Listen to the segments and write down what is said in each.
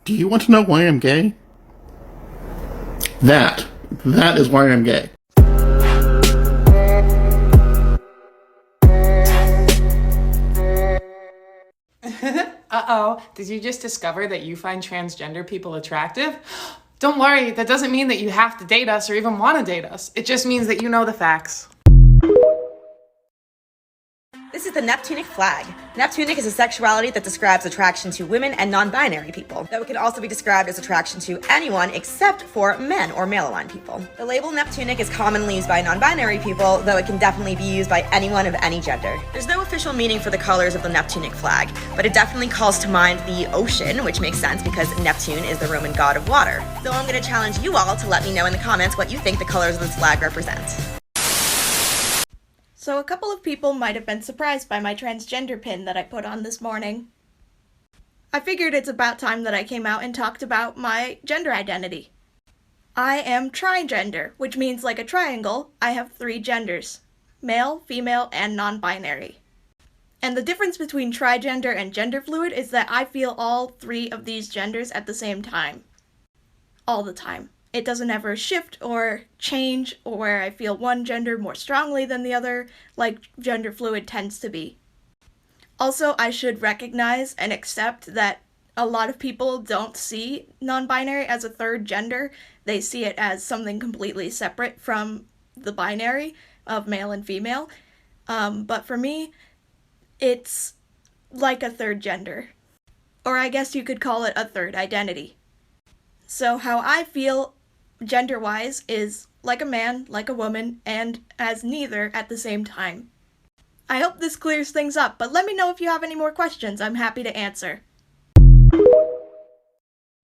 Do you want to know why I'm gay? That is why I'm gay. Uh-oh, did you just discover that you find transgender people attractive? Don't worry, that doesn't mean that you have to date us or even want to date us. It just means that you know the facts. This is the Neptunic flag. Neptunic is a sexuality that describes attraction to women and non-binary people, though it can also be described as attraction to anyone except for men or male-aligned people. The label Neptunic is commonly used by non-binary people, though it can definitely be used by anyone of any gender. There's no official meaning for the colors of the Neptunic flag, but it definitely calls to mind the ocean, which makes sense because Neptune is the Roman god of water. So I'm going to challenge you all to let me know in the comments what you think the colors of this flag represent. So a couple of people might have been surprised by my transgender pin that I put on this morning. I figured it's about time that I came out and talked about my gender identity. I am trigender, which means like a triangle, I have 3 genders: male, female, and non-binary. And the difference between trigender and gender fluid is that I feel all 3 of these genders at the same time. All the time. It doesn't ever shift or change, or where I feel one gender more strongly than the other, like gender fluid tends to be. Also, I should recognize and accept that a lot of people don't see non-binary as a third gender. They see it as something completely separate from the binary of male and female. But for me, it's like a third gender. Or I guess you could call it a third identity. So how I feel gender-wise is like a man, like a woman, and as neither at the same time. I hope this clears things up, but let me know if you have any more questions. I'm happy to answer.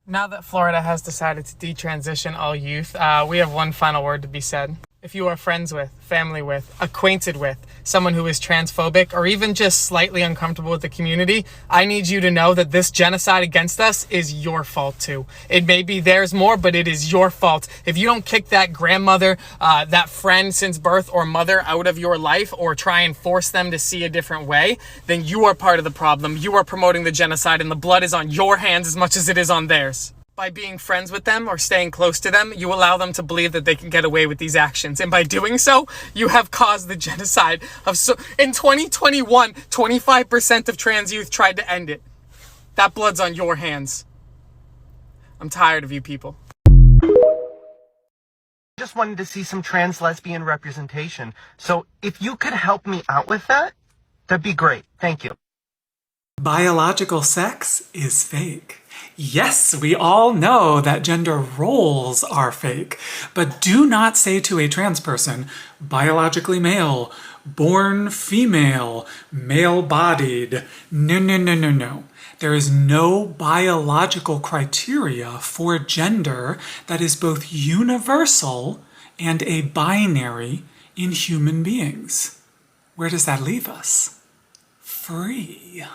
Now that Florida has decided to detransition all youth, we have one final word to be said. If you are friends with, family with, acquainted with someone who is transphobic or even just slightly uncomfortable with the community, I need you to know that this genocide against us is your fault too. It may be theirs more, but it is your fault. If you don't kick that grandmother, that friend since birth or mother out of your life or try and force them to see a different way, then you are part of the problem. You are promoting the genocide and the blood is on your hands as much as it is on theirs. By being friends with them or staying close to them, you allow them to believe that they can get away with these actions. And by doing so, you have caused the genocide of in 2021, 25% of trans youth tried to end it. That blood's on your hands. I'm tired of you people. Just wanted to see some trans lesbian representation. So if you could help me out with that, that'd be great. Thank you. Biological sex is fake. Yes, we all know that gender roles are fake, but do not say to a trans person, biologically male, born female, male-bodied. No, no, no, no, no. There is no biological criteria for gender that is both universal and a binary in human beings. Where does that leave us? Free.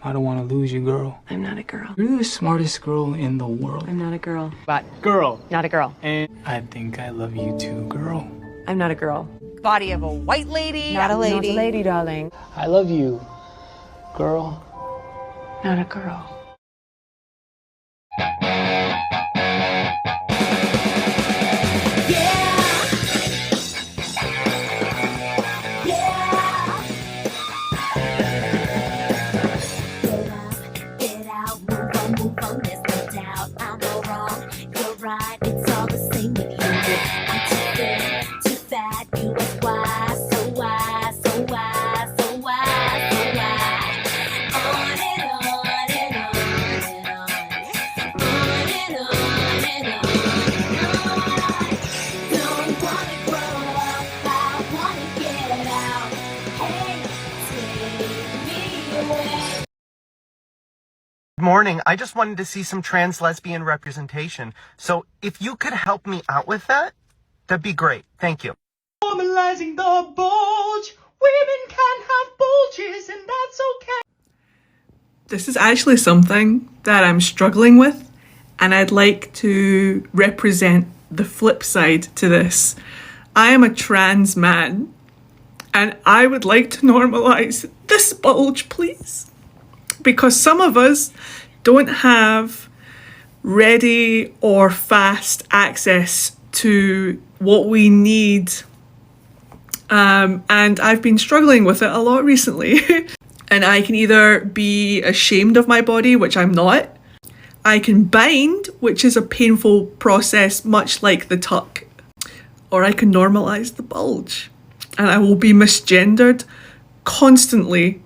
I don't want to lose you, girl. I'm not a girl. You're the smartest girl in the world. I'm not a girl. But girl. Not a girl. And I think I love you too, girl. I'm not a girl. Body of a white lady. Not a lady. Not a lady, darling. I love you, girl. Not a girl. Good morning. I just wanted to see some trans lesbian representation. So if you could help me out with that, that'd be great. Thank you. Normalizing the bulge. Women can have bulges and that's okay. This is actually something that I'm struggling with, and I'd like to represent the flip side to this. I am a trans man, and I would like to normalize this bulge, please. because some of us don't have ready or fast access to what we need. And I've been struggling with it a lot recently. And I can either be ashamed of my body, which I'm not. I can bind, which is a painful process, much like the tuck. Or I can normalize the bulge. And I will be misgendered constantly.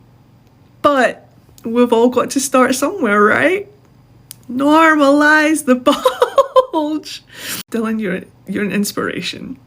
But we've all got to start somewhere, right? Normalize the bulge. Dylan, you're an inspiration.